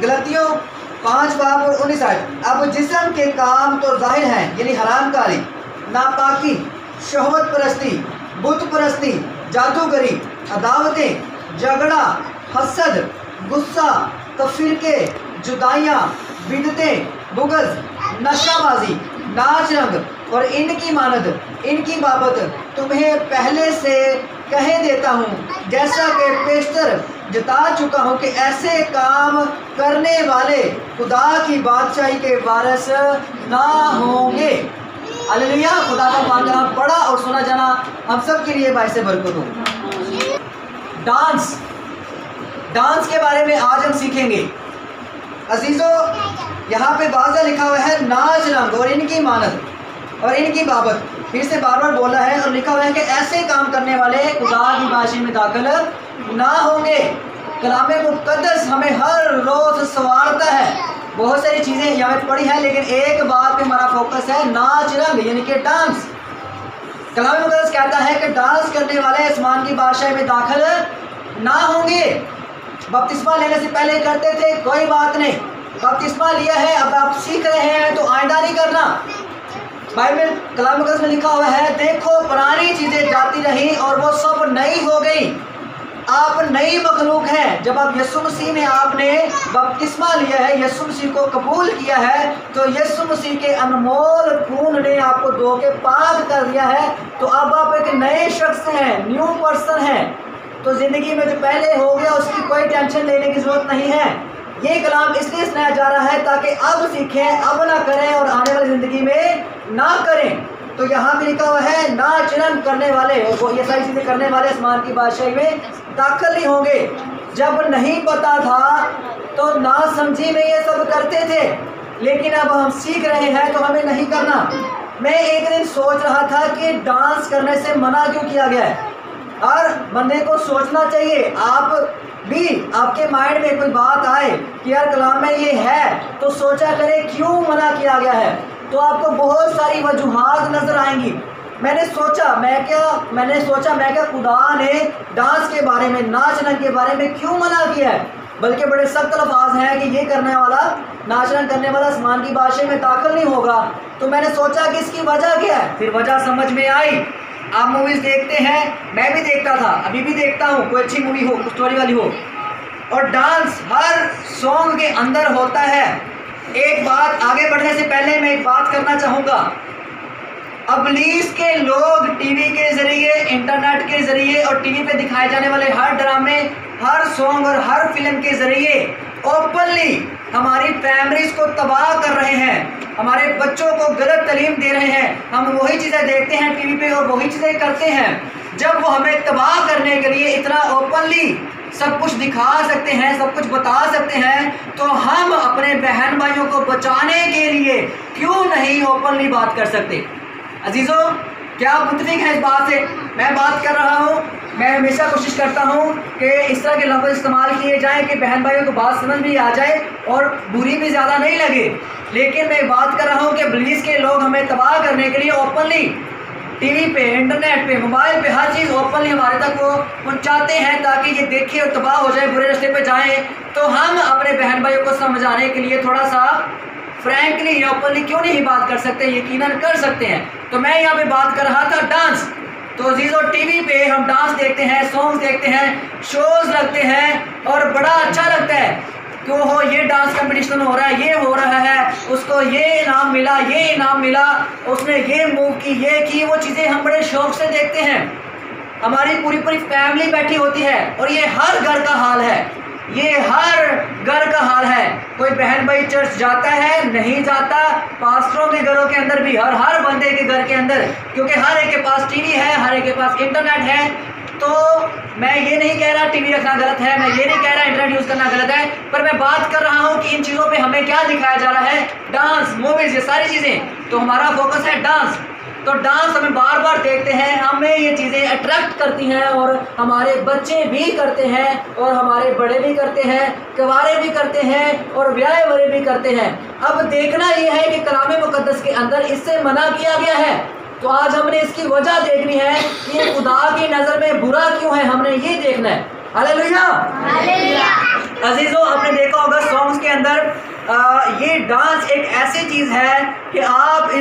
गलतियों 5 बाब और 19 आयत। अब जिस्म के काम तो जाहिर हैं, यानी हरामकारी, नापाकी, शहवत परस्ती, बुत परस्ती, जादूगरी, अदावतें, झगड़ा, हसद, गुस्सा, तफरीके, जुदाइयाँ, बिदतें, बुग़्ज़, नशाबाजी, नाच रंग और इनकी मानद, इनकी बाबत तुम्हें पहले से कह देता हूँ, जैसा कि पेशतर जता चुका हूँ कि ऐसे काम करने वाले खुदा की बादशाही के वारिस ना होंगे। हालेलुया। खुदा का पाक कलाम पढ़ा और सुना जाना हम सब के लिए बाइस बरकत हो। डांस के बारे में आज हम सीखेंगे। अजीज़ों, यहाँ पे बाज़ा लिखा हुआ है नाच रंग और इनकी मानद और इनकी बाबत, फिर से बार बार बोला है और लिखा हुआ है कि ऐसे काम करने वाले खुदा की बादशाही में दाखिल ना होंगे। कलाम मुक़द्दस हमें हर रोज़ संवारता है। बहुत सारी चीज़ें यहाँ पे पढ़ी हैं, लेकिन एक बात पे हमारा फोकस है, नाच रंग यानी कि डांस। कलाम मुक़द्दस कहता है कि डांस करने वाले आसमान की बादशाही में दाखिल ना होंगे। बपतिस्मा लेने से पहले करते थे, कोई बात नहीं, बपतिस्मा लिया है, अब आप सीख रहे हैं तो आइंदा नहीं करना। बाइबल कलाम मुक़द्दस में लिखा हुआ है, देखो पुरानी चीज़ें जाती रही और वो सब नई हो गई, आप नई मखलूक हैं। जब आप यीशु मसीह में आपने बपतिस्मा लिया है, यीशु मसीह को कबूल किया है, तो यीशु मसीह के अनमोल खून ने आपको धो के पाक कर दिया है, तो अब आप एक नए शख्स हैं, न्यू पर्सन हैं। तो ज़िंदगी में जो पहले हो गया उसकी कोई टेंशन लेने की ज़रूरत नहीं है। ये कलाम इसलिए सुनाया जा रहा है ताकि अब सीखें, अब ना करें और आने वाली ज़िंदगी में ना करें। तो यहाँ भी लिखा हुआ है नाच रंग करने वाले, वो ये सारी चीज़ें करने वाले आसमान की बादशाही में दाखिल नहीं होंगे। जब नहीं पता था तो ना समझी में ये सब करते थे, लेकिन अब हम सीख रहे हैं तो हमें नहीं करना। मैं एक दिन सोच रहा था कि डांस करने से मना क्यों किया गया है। हर बंदे को सोचना चाहिए, आप भी आपके माइंड में कोई बात आए कि यार कलाम में ये है, तो सोचा करें क्यों मना किया गया है। तो आपको बहुत सारी वजूहात नज़र आएंगी। मैंने सोचा मैं क्या खुदा ने डांस के बारे में, नाच रंग के बारे में क्यों मना किया है। बल्कि बड़े सख्त अल्फाज हैं कि ये करने वाला, नाच रंग करने वाला आसमान की बादशाही में दाखिल नहीं होगा। तो मैंने सोचा कि इसकी वजह क्या है, फिर वजह समझ में आई। आप मूवीज़ देखते हैं, मैं भी देखता था, अभी भी देखता हूँ, कोई अच्छी मूवी हो, स्टोरी वाली हो, और डांस हर सॉन्ग के अंदर होता है। एक बात आगे बढ़ने से पहले मैं एक बात करना चाहूँगा। इब्लीस के लोग टीवी के ज़रिए, इंटरनेट के ज़रिए और टीवी पे दिखाए जाने वाले हर ड्रामे, हर सॉन्ग और हर फिल्म के ज़रिए ओपनली हमारी फैमिलीज़ को तबाह कर रहे हैं, हमारे बच्चों को गलत तालीम दे रहे हैं। हम वही चीज़ें देखते हैं टीवी पे और वही चीज़ें करते हैं। जब वो हमें तबाह करने के लिए इतना ओपनली सब कुछ दिखा सकते हैं, सब कुछ बता सकते हैं, तो हम अपने बहन भाइयों को बचाने के लिए क्यों नहीं ओपनली बात कर सकते। अजीज़ों, क्या आप मुत्तफिक हैं इस बात से? मैं बात कर रहा हूँ, मैं हमेशा कोशिश करता हूँ कि इस तरह के लफ्ज़ इस्तेमाल किए जाएं कि बहन भाइयों को बात समझ भी आ जाए और बुरी भी ज़्यादा नहीं लगे। लेकिन मैं बात कर रहा हूँ कि इब्लीस के लोग हमें तबाह करने के लिए ओपनली टीवी पे, इंटरनेट पे, मोबाइल पे हर चीज़ ओपनली हमारे तक वो पहुँचाते हैं ताकि ये देखें और तबाह हो जाए, बुरे रास्ते पे जाएं। तो हम अपने बहन भाइयों को समझाने के लिए थोड़ा सा फ्रैंकली ओपनली क्यों नहीं बात कर सकते? यकीनन कर सकते हैं। तो मैं यहाँ पे बात कर रहा था डांस। तो अजीज़ों, टीवी पे हम डांस देखते हैं, सॉन्ग देखते हैं, शोज़ लगते हैं और बड़ा अच्छा लगता है कि हो ये डांस कंपटीशन हो रहा है, ये हो रहा है, उसको ये इनाम मिला, ये इनाम मिला, उसने ये मूव की, ये की, वो चीज़ें हम बड़े शौक से देखते हैं। हमारी पूरी फैमिली बैठी होती है और ये हर घर का हाल है, ये हर घर का हाल है। कोई बहन भाई चर्च जाता है, नहीं जाता, पास्टरों के घरों के अंदर भी, हर बंदे के घर के अंदर, क्योंकि हर एक के पास टीवी है, हर एक के पास इंटरनेट है। तो मैं ये नहीं कह रहा टीवी रखना गलत है, मैं ये नहीं कह रहा इंटरनेट यूज़ करना गलत है, पर मैं बात कर रहा हूँ कि इन चीज़ों पे हमें क्या दिखाया जा रहा है, डांस, मूवीज़, ये सारी चीज़ें। तो हमारा फोकस है डांस। तो डांस हमें बार बार देखते हैं, हमें ये चीज़ें अट्रैक्ट करती हैं और हमारे बच्चे भी करते हैं और हमारे बड़े भी करते हैं, कवारे भी करते हैं और ब्याह वाले भी करते हैं। अब देखना ये है कि कलाम मुक़द्दस के अंदर इससे मना किया गया है। तो आज हमने इसकी वजह देखनी है कि ये खुदा की नज़र में बुरा क्यों है, हमने ये देखना है। हालेलुया। अजीज़ों, आपने देखा होगा सॉन्ग्स के के अंदर ये डांस एक ऐसी चीज़ है कि आप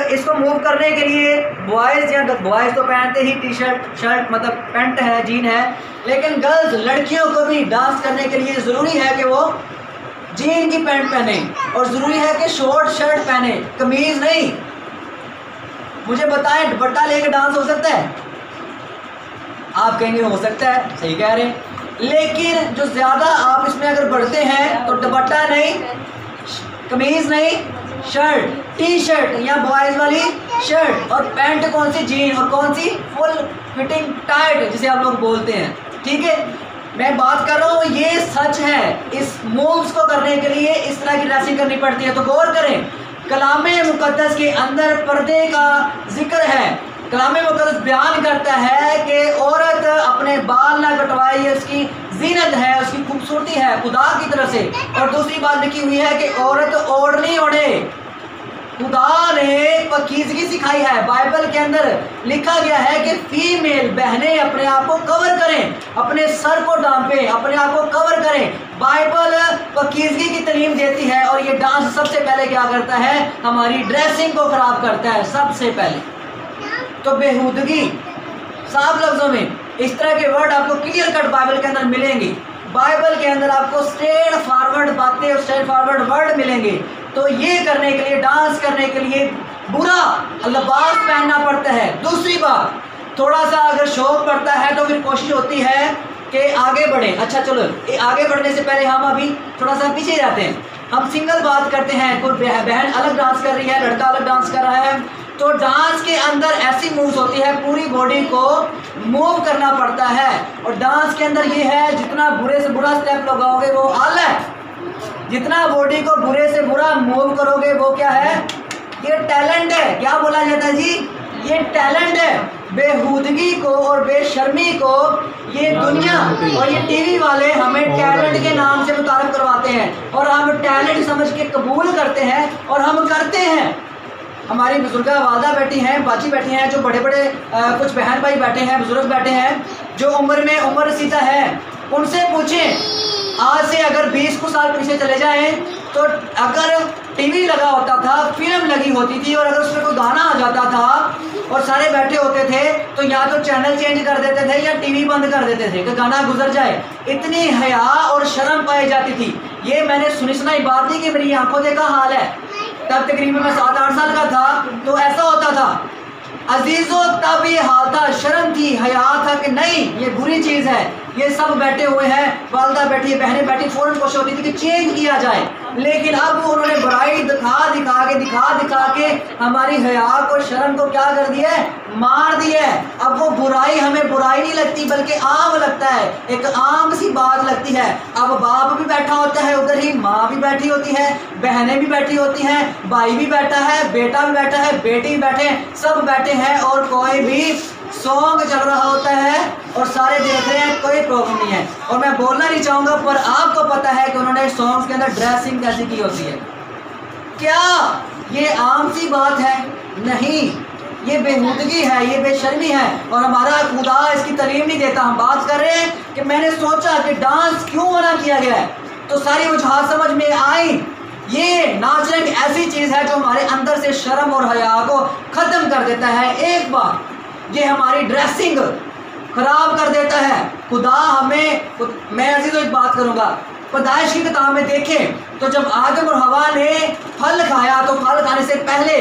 इसको मूव करने के लिए बॉयज़ तो पहनते ही टी शर्ट मतलब पैंट है, जीन है, लेकिन गर्ल्स लड़कियों को भी डांस करने के लिए ज़रूरी है कि वो जीन की पैंट पहने और ज़रूरी है कि शॉर्ट शर्ट पहने, कमीज़ नहीं। मुझे बताएं, दुपट्टा लेके डांस हो सकता है? आप कहेंगे हो सकता है, सही कह रहे हैं, लेकिन जो ज़्यादा आप इसमें अगर बढ़ते हैं तो दुपट्टा नहीं, कमीज़ नहीं, शर्ट, टी शर्ट या बॉयज़ वाली शर्ट, और पैंट कौन सी? जीन, और कौन सी? फुल फिटिंग टाइट जिसे आप लोग बोलते हैं। ठीक है, मैं बात कर रहा हूँ, ये सच है। इस मूव्स को करने के लिए इस तरह की ड्रेसिंग करनी पड़ती है। तो गौर करें, कलामे मुक़द्दस के अंदर पर्दे का जिक्र है। कलामे मुक़द्दस बयान करता है कि औरत अपने बाल ना कटवाए, ये उसकी जीनत है, उसकी खूबसूरती है खुदा की तरफ से। और दूसरी बात लिखी हुई है कि औरत ओढ़नी ओढ़े। खुदा ने पाकीज़गी सिखाई है। बाइबल के अंदर लिखा गया है कि फीमेल बहनें अपने आप को कवर करें, अपने सर को ढांपें, अपने आप को कवर करें। बाइबल पाकीज़गी की तालीम देती है, और ये डांस सबसे पहले क्या करता है? हमारी ड्रेसिंग को ख़राब करता है सबसे पहले। तो बेहूदगी, साफ लफ्ज़ों में इस तरह के वर्ड आपको क्लियर कट बाइबल के अंदर मिलेंगे। बाइबल के अंदर आपको स्ट्रेट फॉरवर्ड बातें और स्ट्रेट फॉरवर्ड वर्ड मिलेंगे। तो ये करने के लिए, डांस करने के लिए बुरा लिबास पहनना पड़ता है। दूसरी बात, थोड़ा सा अगर शौक पड़ता है तो फिर कोशिश होती है कि आगे बढ़ें। अच्छा चलो, आगे बढ़ने से पहले हम अभी थोड़ा सा पीछे जाते हैं। हम सिंगल बात करते हैं, कोई बहन अलग डांस कर रही है, लड़का अलग डांस कर रहा है, तो डांस के अंदर ऐसी मूव्स होती है, पूरी बॉडी को मूव करना पड़ता है। और डांस के अंदर ये है, जितना बुरे से बुरा स्टेप लगाओगे वो आला है, जितना बॉडी को बुरे से बुरा मूव करोगे वो क्या है? ये टैलेंट है। क्या बोला जाता है जी? ये टैलेंट है। बेहूदगी को और बेशर्मी को ये दुनिया और ये टीवी वाले हमें टैलेंट के नाम से मुतारफ करवाते हैं, और हम टैलेंट समझ के कबूल करते हैं और हम करते हैं। हमारी बुजुर्ग वालदा बैठी हैं, बाजी बैठी हैं, जो बड़े बड़े कुछ बहन भाई बैठे हैं, बुजुर्ग बैठे हैं, जो उम्र रसीदा है, उनसे पूछें आज से अगर 20 कुछ साल पीछे चले जाएं तो अगर टीवी लगा होता था, फिल्म लगी होती थी, और अगर उसमें कोई गाना आ जाता था और सारे बैठे होते थे तो या तो चैनल चेंज कर देते थे या टीवी बंद कर देते थे कि गाना गुजर जाए। इतनी हया और शर्म पाई जाती थी। ये मैंने सुनी सुनाई बात नहीं कि मेरी आंखों देखा हाल है। तब तकरीबन मैं 7-8 साल का था तो ऐसा होता था अजीज़ों, तब ये हाल था, शर्म थी, हया था कि नहीं ये बुरी चीज़ है। ये सब बैठे हुए हैं, वालदा बैठी है, बहनें बैठी, फ़ौरन कोशिश होती थी कि चेंज किया जाए, लेकिन अब उन्होंने बुराई दिखा के हमारी हया को, शर्म को क्या कर दिया है? मार दिया है। अब वो बुराई हमें बुराई नहीं लगती बल्कि आम लगता है, एक आम सी बात लगती है। अब बाप भी बैठा होता है उधर ही, माँ भी बैठी होती है, बहनें भी बैठी होती हैं, भाई भी बैठा है, बेटा भी बैठा है, बेटी भी बैठे, सब बैठे हैं, और कोई भी सॉन्ग चल रहा होता है और सारे देख रहे हैं, कोई प्रॉब्लम नहीं है। और मैं बोलना नहीं चाहूँगा, पर आपको पता है कि उन्होंने सॉन्ग्स के अंदर ड्रेसिंग कैसी की होती है। क्या ये आम सी बात है? नहीं, ये बेहूदगी है, ये बेशर्मी है, और हमारा खुदा इसकी तालीम नहीं देता। हम बात कर रहे हैं कि मैंने सोचा कि डांस क्यों मना किया गया है, तो सारी वजह समझ में आई। ये नाचने ऐसी चीज़ है जो हमारे अंदर से शर्म और हया को ख़त्म कर देता है। एक बार ये हमारी ड्रेसिंग खराब कर देता है। खुदा हमें, मैं अजीज़ों एक बात करूँगा, पैदाइश की किताब में देखें तो जब आदम और हवा ने फल खाया तो फल खाने से पहले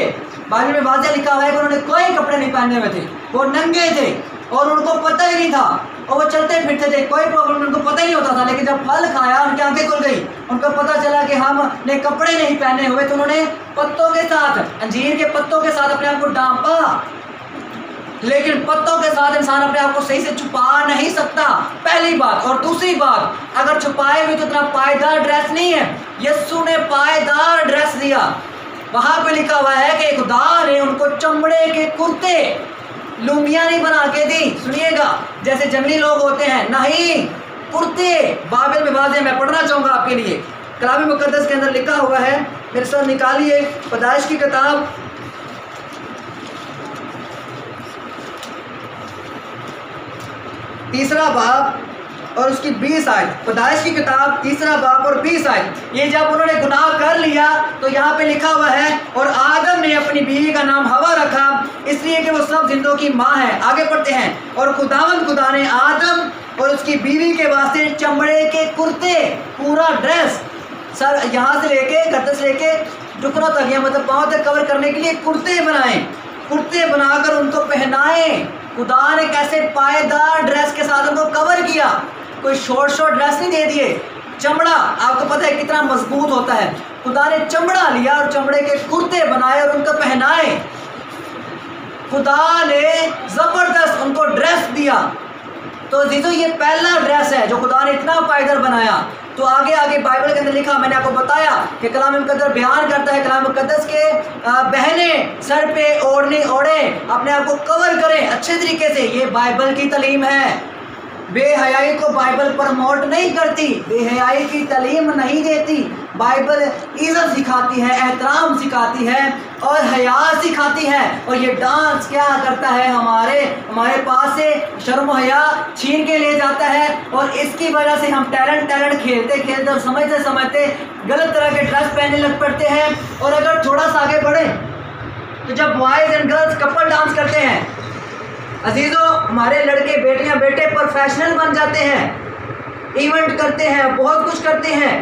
बाइबल में वाज़ेह लिखा हुआ है कि उन्होंने कोई कपड़े नहीं पहने हुए थे, वो नंगे थे और उनको पता ही नहीं था, और वो चलते फिरते थे, कोई प्रॉब्लम उनको पता ही नहीं होता था। लेकिन जब फल खाया उनकी आंखें खुल गई, उनको पता चला कि हमने कपड़े नहीं पहने हुए, तो उन्होंने पत्तों के साथ, अंजीर के पत्तों के साथ अपने आप को ढांपा। लेकिन पत्तों के साथ इंसान अपने आप को सही से छुपा नहीं सकता, पहली बात। और दूसरी बात, अगर छुपाए भी तो इतना पायदार ड्रेस नहीं है। यीशु ने पायदार ड्रेस दिया। वहाँ पे लिखा हुआ है कि खुदा ने उनको चमड़े के कुर्ते, लुंगियाँ नहीं बना के दी, सुनिएगा, जैसे जंगली लोग होते हैं, नहीं, कुर्ते। बाइबल में वाज़ेह मैं पढ़ना चाहूँगा आपके लिए, कलाम मुक़द्दस के अंदर लिखा हुआ है, मेरे साथ निकालिए पैदाइश की किताब, तीसरा बाब और उसकी 20 आयत, पैदाइश की किताब 3 बाब और 20 आयत। ये जब उन्होंने गुनाह कर लिया तो यहाँ पे लिखा हुआ है, और आदम ने अपनी बीवी का नाम हवा रखा इसलिए कि वो सब जिंदों की माँ है। आगे पढ़ते हैं, और खुदावंद खुदा ने आदम और उसकी बीवी के वास्ते चमड़े के कुर्ते, पूरा ड्रेस, सर यहाँ से लेके गर्दन से लेके टुकड़ा तक, या मतलब पाँव तक कवर करने के लिए कुर्ते बनाए, कुर्ते बनाकर उनको पहनाए। खुदा ने कैसे पायदार ड्रेस के साथ उनको कवर किया, कोई शॉर्ट ड्रेस नहीं दे दिए। चमड़ा आपको पता है कितना मजबूत होता है, खुदा ने चमड़ा लिया और चमड़े के कुर्ते बनाए और उनको पहनाए। खुदा ने जबरदस्त उनको ड्रेस दिया। तो जीजो ये पहला ड्रेस है जो खुदा ने इतना पायदार बनाया। तो आगे आगे बाइबल के अंदर लिखा, मैंने आपको बताया कि कलाम मुकद्दस बयान करता है, कलाम मुकद्दस के बहनें सर पे ओढ़ने ओढ़े अपने आप को कवर करें अच्छे तरीके से। ये बाइबल की तालीम है। बेहयाई को बाइबल प्रमोट नहीं करती, बेहयाई की तालीम नहीं देती। बाइबल इज्जत सिखाती है, एहतराम सिखाती है और हया सिखाती है। और ये डांस क्या करता है, हमारे पास से शर्म हया छीन के ले जाता है। और इसकी वजह से हम टैलेंट खेलते खेलते और समझते समझते गलत तरह के ड्रेस पहनने लग पड़ते हैं। और अगर थोड़ा सा आगे बढ़े तो जब boys and girls couple dance करते हैं, अजीज़ों, हमारे लड़के बेटियां बेटे प्रोफेशनल बन जाते हैं, इवेंट करते हैं, बहुत कुछ करते हैं।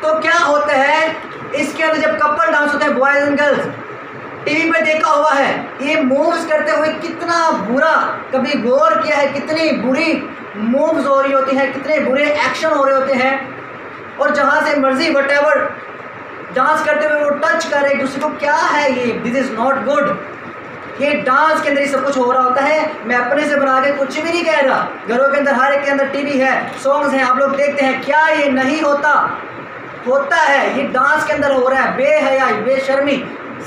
तो क्या होता है इसके अंदर जब कपल डांस होता है, बॉयज़ एंड गर्ल्स, टीवी पे देखा हुआ है, ये मूव्स करते हुए कितना बुरा, कभी गौर किया है कितनी बुरी मूव्स हो रही होती हैं, कितने बुरे एक्शन हो रहे होते हैं। और जहाँ से मर्जी वटेवर डांस करते हुए वो टच कर एक दूसरे को, क्या है ये, दिस इज़ नॉट गुड। ये डांस के अंदर ही सब कुछ हो रहा होता है। मैं अपने से बना के कुछ भी नहीं कह रहा, घरों के अंदर हर एक के अंदर टीवी है, सॉन्ग्स हैं, आप लोग देखते हैं। क्या ये नहीं होता है, ये डांस के अंदर हो रहा है। बेहयाई, बेशर्मी,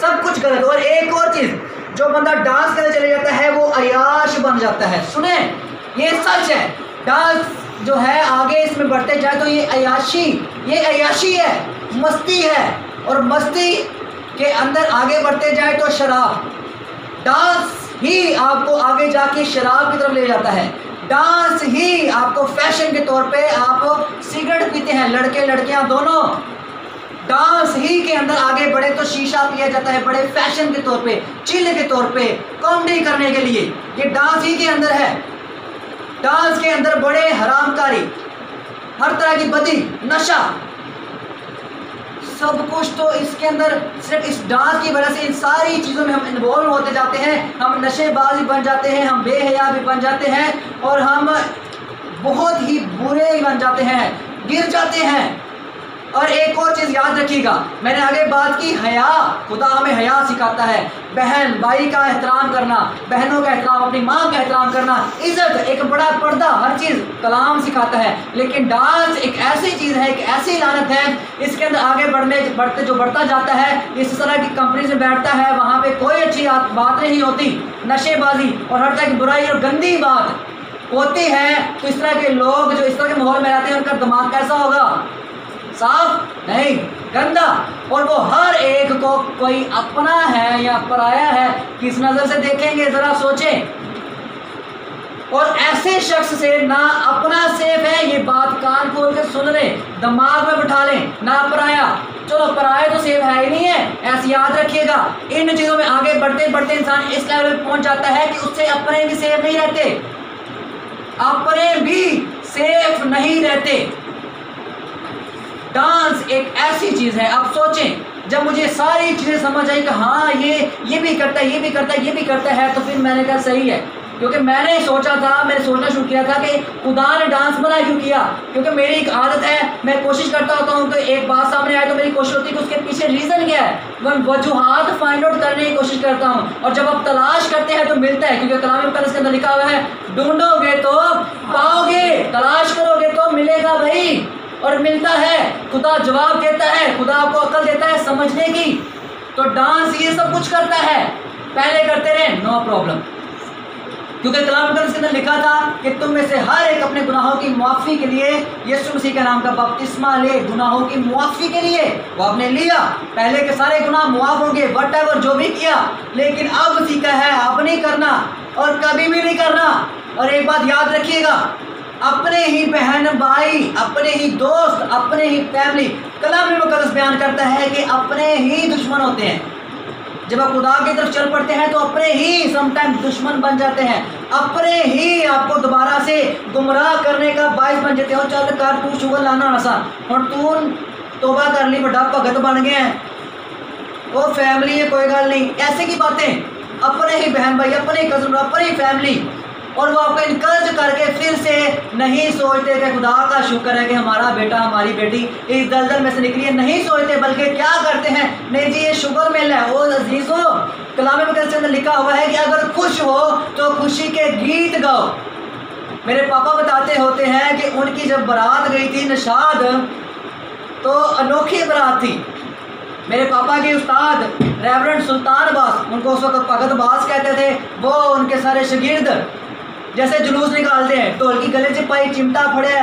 सब कुछ गलत। और एक और चीज़, जो बंदा डांस के अंदर चले जाता है वो अयाश बन जाता है। सुने, ये सच है। डांस जो है आगे इसमें बढ़ते जाए तो ये अयाशी है, मस्ती है। और मस्ती के अंदर आगे बढ़ते जाए तो शराब, डांस ही आपको आगे जाके शराब की तरफ ले जाता है। डांस ही आपको फैशन के तौर पे, आप सिगरेट पीते हैं लड़के लड़कियां दोनों, डांस ही के अंदर आगे बढ़े तो शीशा पिया जाता है बड़े फैशन के तौर पे, चिल के तौर पे, कॉमेडी करने के लिए। ये डांस ही के अंदर है। डांस के अंदर बड़े हरामकारी, हर तरह की बदी, नशा, सब कुछ तो इसके अंदर सिर्फ इस डांस की वजह से इन सारी चीज़ों में हम इन्वॉल्व होते जाते हैं। हम नशेबाज भी बन जाते हैं, हम बेहया भी बन जाते हैं और हम बहुत ही बुरे बन जाते हैं, गिर जाते हैं। और एक और चीज़ याद रखिएगा, मैंने आगे बात की हया, खुदा हमें हया सिखाता है। बहन भाई का एहतराम करना, बहनों का एहतराम, अपनी माँ का एहतराम करना, इज़्ज़त, एक बड़ा पर्दा, हर चीज़ कलाम सिखाता है। लेकिन डांस एक ऐसी चीज़ है, एक ऐसी लानत है, इसके अंदर आगे बढ़ते जो बढ़ता जाता है, इस तरह की कंपनी में बैठता है, वहाँ पे कोई अच्छी बात नहीं होती, नशेबाजी और हर तरह की बुराई और गंदी बात होती है। तो इस तरह के लोग जो इस तरह के माहौल में रहते हैं, उनका दिमाग कैसा होगा? साफ नहीं, गंदा। और वो हर एक को कोई अपना है या पराया है किस नज़र से देखेंगे, ज़रा सोचें। और ऐसे शख्स से ना अपना सेफ है, ये बात कान खोल के सुन लें, दिमाग में बिठा लें, ना पराया। चलो पराया तो सेफ है ही नहीं है, ऐसे याद रखिएगा। इन चीज़ों में आगे बढ़ते बढ़ते इंसान इस लेवल पे पहुंच जाता है कि उससे अपने भी सेफ नहीं रहते, अपने भी सेफ नहीं रहते। डांस एक ऐसी चीज़ है, आप सोचें, जब मुझे सारी चीज़ें समझ आई कि हाँ ये भी करता है, ये भी करता है, ये भी करता है, तो फिर मैंने कहा सही है। क्योंकि मैंने सोचना शुरू किया था कि खुदा ने डांस मना क्यों किया। क्योंकि मेरी एक आदत है, मैं कोशिश करता होता हूँ कि एक बात सामने आए तो मेरी कोशिश होती है कि उसके पीछे रीज़न क्या है, मैं वजूहात फाइंड आउट करने की कोशिश करता हूँ। और जब आप तलाश करते हैं तो मिलता है, क्योंकि कलाम मुकद्दस के अंदर लिखा हुआ है, ढूंढोगे तो पाओगे, तलाश करोगे तो मिलेगा भाई। और मिलता है, खुदा जवाब देता है, खुदा आपको अकल देता है समझने की। तो डांस ये सब कुछ करता है, पहले करते रहे, नो प्रॉब्लम। क्योंकि कलाम मुकद्दस के अंदर लिखा था कि तुम में से हर एक अपने गुनाहों की मुआफ़ी के लिए यीशु मसीह के नाम का बपतिस्मा ले, गुनाहों की मुआफ़ी के लिए। वो आपने लिया, पहले के सारे गुनाह मुआफ़ होंगे, वटएवर जो भी किया। लेकिन अब सीखा है अब नहीं करना और कभी भी नहीं करना। और एक बात याद रखिएगा, अपने ही बहन भाई, अपने ही दोस्त, अपने ही फैमिली। कलाम मुकद्दस बयान करता है कि अपने ही दुश्मन होते हैं। जब आप खुदा की तरफ चल पड़ते हैं तो अपने ही समटाइम दुश्मन बन जाते हैं, अपने ही आपको दोबारा से गुमराह करने का बाइस बन जाते हो। चल कर तू शुगर लाना आसान, और तू तोबा कर ली, बड़ा भगत बन गया है, वो फैमिली है, कोई गल नहीं। ऐसे की बातें, अपने ही बहन भाई, अपने ही कज़न, अपनी ही फैमिली, और वो आपको इनकरेज करके फिर से नहीं सोचते कि खुदा का शुक्र है कि हमारा बेटा हमारी बेटी इस दलदल में से निकली है। नहीं सोचते, बल्कि क्या करते हैं, नहीं जी ये शुगर मिल है। वो अजीज़ों, कलाम मुकद्दस के अंदर लिखा हुआ है कि अगर खुश हो तो खुशी के गीत गाओ। मेरे पापा बताते होते हैं कि उनकी जब बारात गई थी निशाद, तो अनोखी बारात थी। मेरे पापा के उस्ताद रेवरेंड सुल्तान अब्बास, उनको उस वक्त भगत अब्बास कहते थे, वो उनके सारे शागिर्द जैसे जुलूस निकालते हैं, ढोल की गले चिपाई, चिमटा फड़े,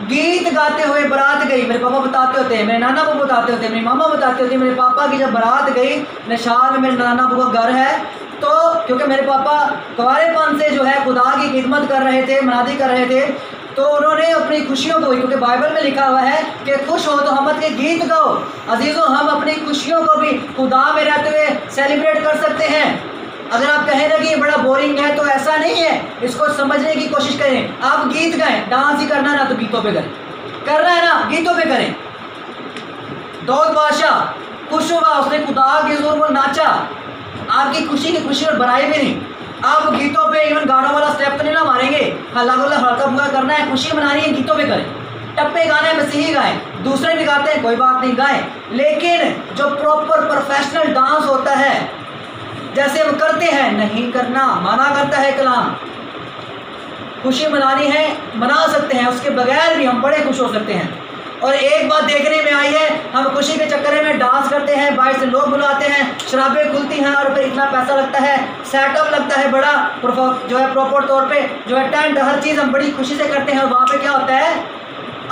गीत गाते हुए बारात गई। मेरे पापा बताते होते हैं, मेरे नाना बाबू बताते होते हैं, मेरी मामा बताते होते हैं, मेरे पापा की जब बारात गई निशाद में, मेरे नाना बाबू का घर है, तो क्योंकि मेरे पापा कुंवारेपन से जो है खुदा की खिदमत कर रहे थे, मनादी कर रहे थे, तो उन्होंने अपनी खुशियों को, क्योंकि बाइबल में लिखा हुआ है कि खुश हो तो हमद के गीत गाओ। अजीज़ों, हम अपनी खुशियों को भी खुदा में रहते हुए सेलिब्रेट कर सकते हैं। अगर आप कहें ना कि ये बड़ा बोरिंग है, तो ऐसा नहीं है, इसको समझने की कोशिश करें। आप गीत गाएं, डांस ही करना ना तो गीतों पे करें, करना है ना गीतों पे करें। दाऊद बादशाह खुश हुआ, उसने खुदा के जोर पर नाचा। आपकी खुशी की खुशी और बुराई भी नहीं। आप गीतों पे इवन गानों वाला स्टेप तो नहीं ना मारेंगे, हल्ला गुल्ला हल्का फुल्का करना है, खुशी मनानी है, गीतों पे करें। टप्पे गाने मसीही गाएं, दूसरे भी गाते हैं, कोई बात नहीं, गाएं, लेकिन जो प्रॉपर प्रोफेशनल डांस होता है जैसे हम करते हैं, नहीं करना मना करता है कलाम। खुशी मनानी है, मना सकते हैं, उसके बगैर भी हम बड़े खुश हो सकते हैं। और एक बात देखने में आई है, हम खुशी के चक्कर में डांस करते हैं, बाहर से लोग बुलाते हैं, शराबें खुलती हैं, और फिर इतना पैसा लगता है, सेटअप लगता है बड़ा, जो है प्रॉपर तौर पे जो है टेंट, हर चीज़ हम बड़ी खुशी से करते हैं। और वहाँ पे क्या होता है,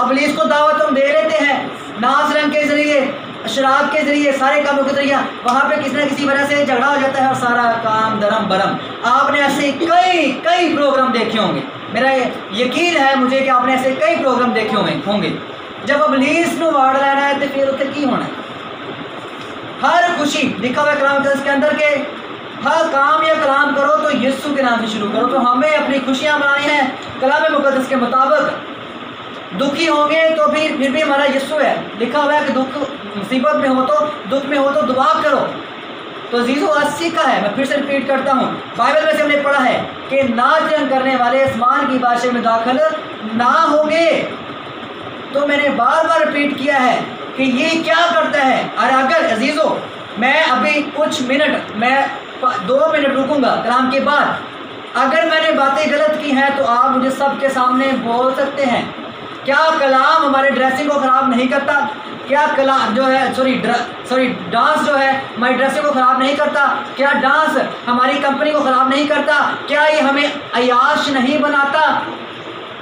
अबलीस को दावत हम दे लेते हैं, नाच रंग के ज़रिए, शराब के ज़रिए, सारे कामों के ज़रिए। वहाँ पे किसी न किसी वजह से झगड़ा हो जाता है और सारा काम दरम बरम। आपने ऐसे कई प्रोग्राम देखे होंगे, मेरा यकीन है मुझे कि आपने ऐसे कई प्रोग्राम देखे होंगे। जब अबलीस को वाड़ लेना है तो फिर उत्तर की होना है। हर खुशी लिखा हुआ कलाम के अंदर के हर काम या कलाम करो तो यीशु के नाम से शुरू करो। तो हमें अपनी खुशियाँ मनानी हैं कलाम मुकद्दस के मुताबिक। दुखी होंगे तो फिर भी हमारा यीशु है। लिखा हुआ है कि दुख मुसीबत में हो तो, दुख में हो तो दुआ करो। तो जीजो 80 का है, मैं फिर से रिपीट करता हूँ, बाइबल में से हमने पढ़ा है कि नाच रंग करने वाले आसमान की बादशाह में दाखिल ना होंगे। तो मैंने बार बार रिपीट किया है कि ये क्या करता है। और अगर अजीज़ों, मैं अभी कुछ मिनट, मैं 2 मिनट रुकूंगा कलाम के बाद, अगर मैंने बातें गलत की हैं तो आप मुझे सबके सामने बोल सकते हैं। क्या कलाम हमारे ड्रेसिंग को ख़राब नहीं करता? क्या कलाम जो है डांस जो है हमारी ड्रेसिंग को ख़राब नहीं करता? क्या डांस हमारी कंपनी को ख़राब नहीं करता? क्या ये हमें अयाश नहीं बनाता?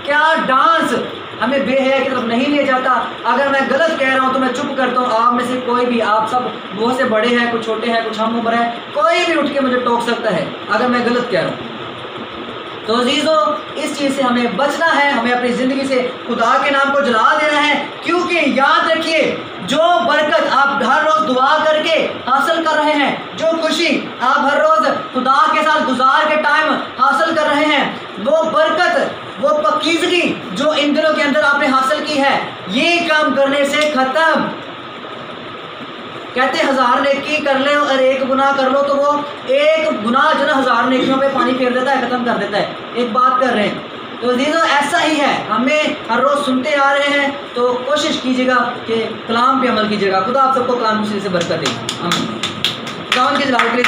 क्या डांस हमें बेहया की तरफ नहीं ले जाता? अगर मैं गलत कह रहा हूँ तो मैं चुप करता हूँ। आप में से कोई भी, आप सब बहुत से बड़े हैं, कुछ छोटे हैं, कुछ हम उम्र है, कोई भी उठ के मुझे टोक सकता है अगर मैं गलत कह रहा हूँ। तो अजीज़ों, इस चीज़ से हमें बचना है, हमें अपनी ज़िंदगी से खुदा के नाम को जला देना है। क्योंकि याद रखिए, जो बरकत आप हर रोज़ दुआ करके हासिल कर रहे हैं, जो खुशी आप हर रोज़ खुदा के साथ गुजार के टाइम हासिल कर रहे हैं, वो बरकत, वो पकीज़गी जो इन दिनों के अंदर आपने हासिल की है, ये काम करने से ख़त्म। कहते 1000 नेकी कर ले और 1 गुनाह कर लो तो वो 1 गुनाह जो ना 1000 नेकियों पे पानी फेर देता है, ख़त्म कर देता है। एक बात कर रहे हैं। तो अजीज़ों, ऐसा ही है, हमें हर रोज़ सुनते आ रहे हैं, तो कोशिश कीजिएगा कि कलाम पे अमल कीजिएगा। खुदा आप सबको कलाम से बरकत दे। आमीन। कलाम के जलाल के लिए